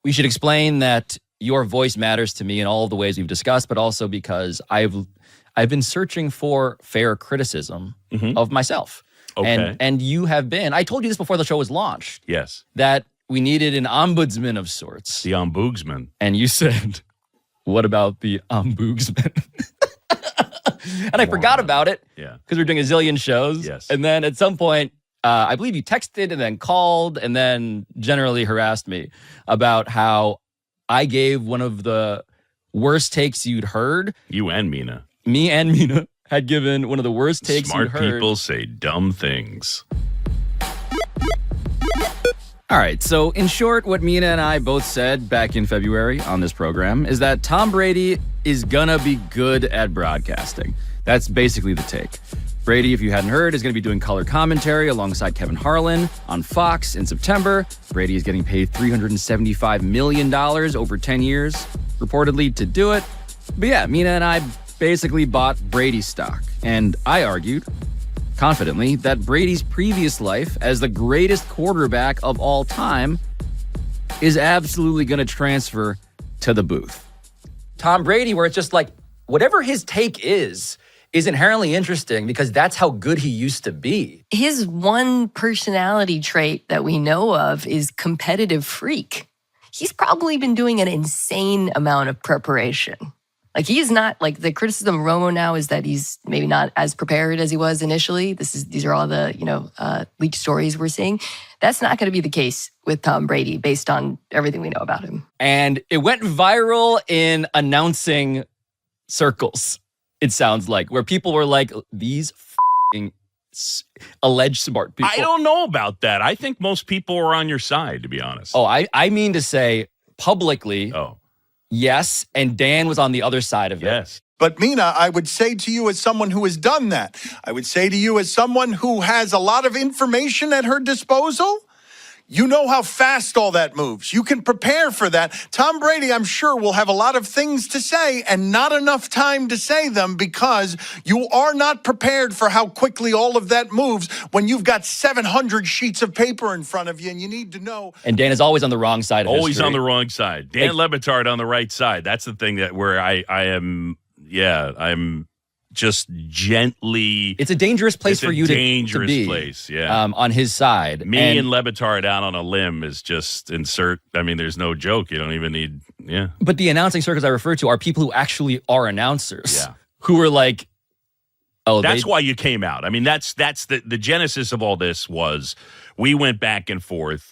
We should explain that your voice matters to me in all of the ways we've discussed, but also because I've been searching for fair criticism of myself. Okay. And you have been. I told you this before the show was launched. Yes. That we needed an ombudsman of sorts. The omboogsman. And you said, what about the omboogsman? And I forgot about it. Yeah. Because we're doing a zillion shows. Yes. And then at some point, I believe you texted and then called and then generally harassed me about how I gave one of the worst takes you'd heard. You and Mina. Me and Mina had given one of the worst takes you'd heard. Smart people say dumb things. All right, so in short, what Mina and I both said back in February on this program is that Tom Brady is gonna be good at broadcasting. That's basically the take. Brady, if you hadn't heard, is going to be doing color commentary alongside Kevin Harlan on Fox in September. Brady is getting paid $375 million over 10 years, reportedly, to do it. But yeah, Mina and I basically bought Brady stock. And I argued, confidently, that Brady's previous life as the greatest quarterback of all time is absolutely going to transfer to the booth. Tom Brady, where it's just like, whatever his take is inherently interesting because that's how good he used to be. His one personality trait that we know of is competitive freak. He's probably been doing an insane amount of preparation. Like, he is not, like, the criticism of Romo now is that he's maybe not as prepared as he was initially. These are all the, leaked stories we're seeing. That's not going to be the case with Tom Brady based on everything we know about him. And it went viral in announcing circles. It sounds like, where people were like, these f***ing alleged smart people. I don't know about that. I think most people are on your side, to be honest. Oh, I mean to say publicly, yes, and Dan was on the other side of it. Yes. But Mina, I would say to you as someone who has done that, I would say to you as someone who has a lot of information at her disposal, you know how fast all that moves. You can prepare for that. Tom Brady, I'm sure, will have a lot of things to say and not enough time to say them because you are not prepared for how quickly all of that moves when you've got 700 sheets of paper in front of you and you need to know. And Dan is always on the wrong side of Always history. on the wrong side. Dan Lebitard on the right side. That's the thing that where I'm just gently. It's a dangerous place for you to be. Dangerous place, yeah. On his side. Me and Lebitard out on a limb is just insert. I mean, there's no joke. You don't even need, But the announcing circles I refer to are people who actually are announcers. Yeah. Who are like, that's why you came out. I mean, that's the genesis of all this was we went back and forth.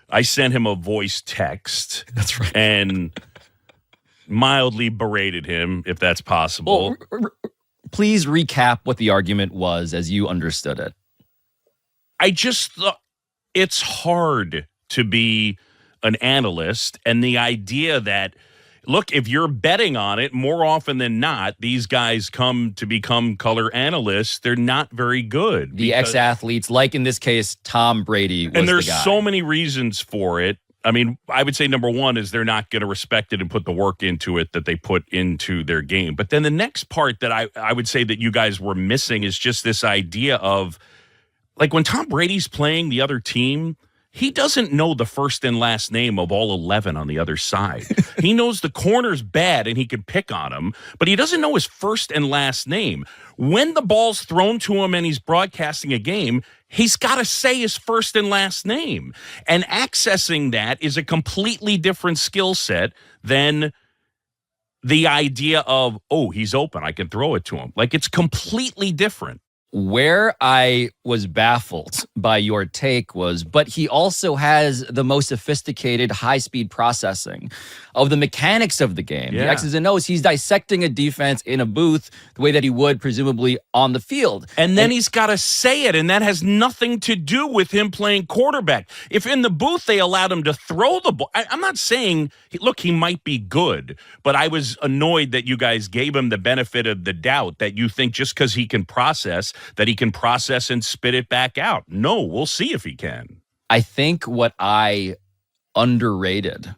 I sent him a voice text. That's right. And mildly berated him, if that's possible. Well, please recap what the argument was as you understood it. I just thought it's hard to be an analyst, and the idea that, look, if you're betting on it, more often than not, these guys come to become color analysts. They're not very good. The ex-athletes, like in this case, Tom Brady was and there's the guy. So many reasons for it. I mean, I would say number one is they're not going to respect it and put the work into it that they put into their game. But then the next part that I would say that you guys were missing is just this idea of, like, when Tom Brady's playing the other team, he doesn't know the first and last name of all 11 on the other side. He knows the corner's bad and he can pick on him, but he doesn't know his first and last name. When the ball's thrown to him and he's broadcasting a game, he's got to say his first and last name. And accessing that is a completely different skill set than the idea of, oh, he's open, I can throw it to him. Like, it's completely different. Where I was baffled by your take was, but he also has the most sophisticated high-speed processing of the mechanics of the game. Yeah. The X's and O's. He's dissecting a defense in a booth the way that he would presumably on the field. And then he's got to say it, and that has nothing to do with him playing quarterback. If in the booth they allowed him to throw the ball, I'm not saying, look, he might be good, but I was annoyed that you guys gave him the benefit of the doubt that you think just because he can process, that he can process and spit it back out. No, we'll see if he can. I think what I underrated,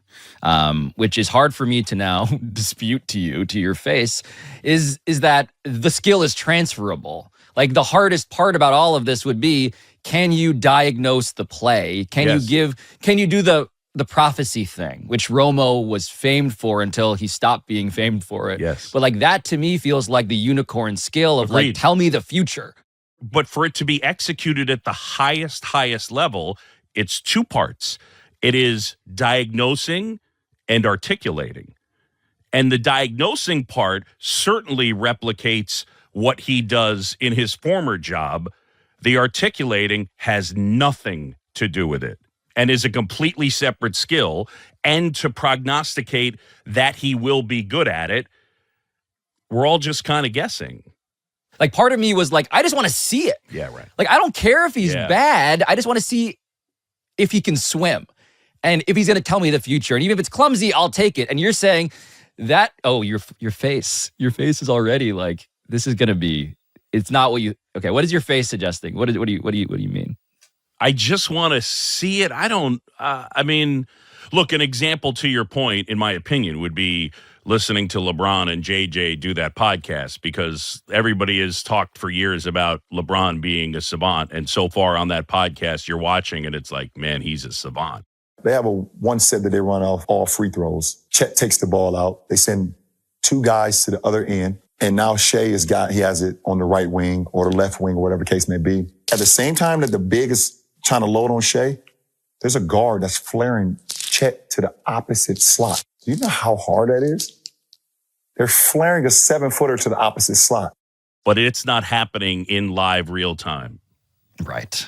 which is hard for me to now dispute to you, to your face, is that the skill is transferable. Like, the hardest part about all of this would be, can you diagnose the play? Can you do the the prophecy thing, which Romo was famed for until he stopped being famed for it. Yes. But like that to me feels like the unicorn skill of like, Agreed. tell me the future. But for it to be executed at the highest level, it's two parts. It is diagnosing and articulating. And the diagnosing part certainly replicates what he does in his former job. The articulating has nothing to do with it and is a completely separate skill. And to prognosticate that he will be good at it, we're all just kind of guessing. Like part of me was like, I just want to see it. Yeah, right. Like, I don't care if he's bad. I just want to see if he can swim and if he's going to tell me the future. And even if it's clumsy, I'll take it. And you're saying that, oh, your face is already like, this is going to be, it's not what you, okay. What is your face suggesting? What do you mean? I just want to see it. I mean, look, an example to your point, in my opinion, would be listening to LeBron and JJ do that podcast, because everybody has talked for years about LeBron being a savant. And so far on that podcast, you're watching and it's like, man, he's a savant. They have one set that they run off all free throws. Chet takes the ball out. They send two guys to the other end. And now Shea he has it on the right wing or the left wing, or whatever the case may be. At the same time that the big is trying to load on Shea, there's a guard that's flaring Chet to the opposite slot. Do you know how hard that is? They're flaring a 7-footer to the opposite slot. But it's not happening in live real time. Right.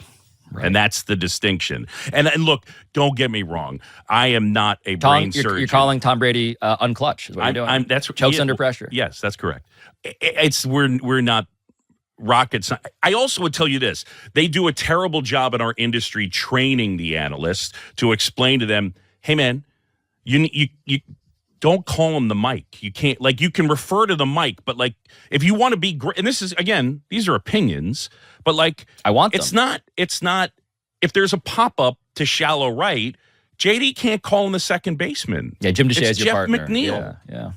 And that's the distinction. And look, don't get me wrong. I am not a brain surgeon. You're calling Tom Brady unclutch. Is what you're doing. That's chokes under pressure. Yes, that's correct. We're not rocket science. I also would tell you this: they do a terrible job in our industry training the analysts to explain to them, "Hey, man, you don't call him the mic. You can't, like, you can refer to the mic, but like, if you want to be great," and this is, again, these are opinions, but like, I want them. It's not, if there's a pop-up to shallow right, JD can't call him the second baseman. Yeah, Jim Deshaies is your Jeff partner. McNeil. Yeah.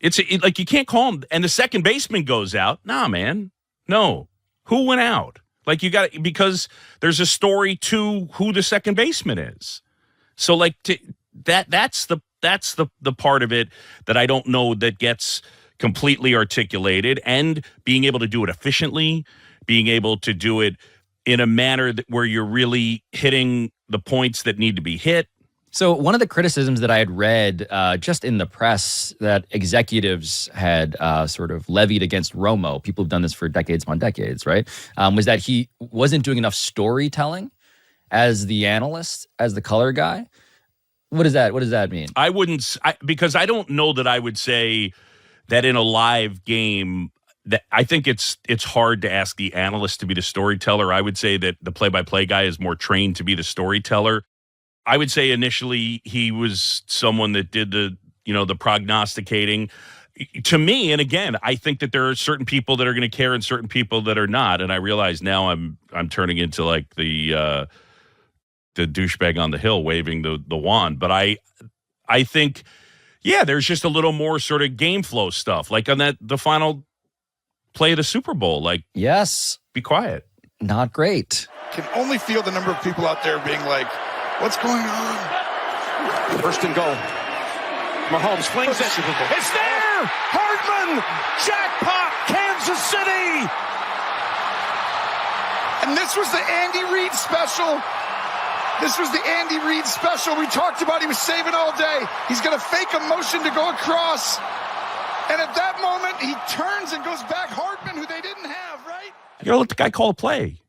It's like, you can't call him, and the second baseman goes out. Nah, man. No. Who went out? Like, you got, because there's a story to who the second baseman is. So like, that's the part of it that I don't know that gets completely articulated, and being able to do it efficiently, being able to do it in a manner where you're really hitting the points that need to be hit. So one of the criticisms that I had read just in the press that executives had sort of levied against Romo, people who've done this for decades upon decades, right, was that he wasn't doing enough storytelling as the analyst, as the color guy. What does that mean? Because I don't know that I would say that in a live game, that I think it's hard to ask the analyst to be the storyteller. I would say that the play-by-play guy is more trained to be the storyteller. I would say initially he was someone that did the prognosticating. To me, and again, I think that there are certain people that are going to care and certain people that are not. And I realize now I'm turning into like the douchebag on the hill waving the wand. But I think, yeah, there's just a little more sort of game flow stuff. Like on the final play of the Super Bowl, like, yes, be quiet. Not great. Can only feel the number of people out there being like, what's going on? First and goal. Mahomes flings it. It's there! Hardman! Jackpot! Kansas City! And this was the Andy Reid special. This was the Andy Reid special we talked about. He was saving all day. He's going to fake a motion to go across. And at that moment, he turns and goes back. Hardman, who they didn't have, right? You gotta let the guy call a play.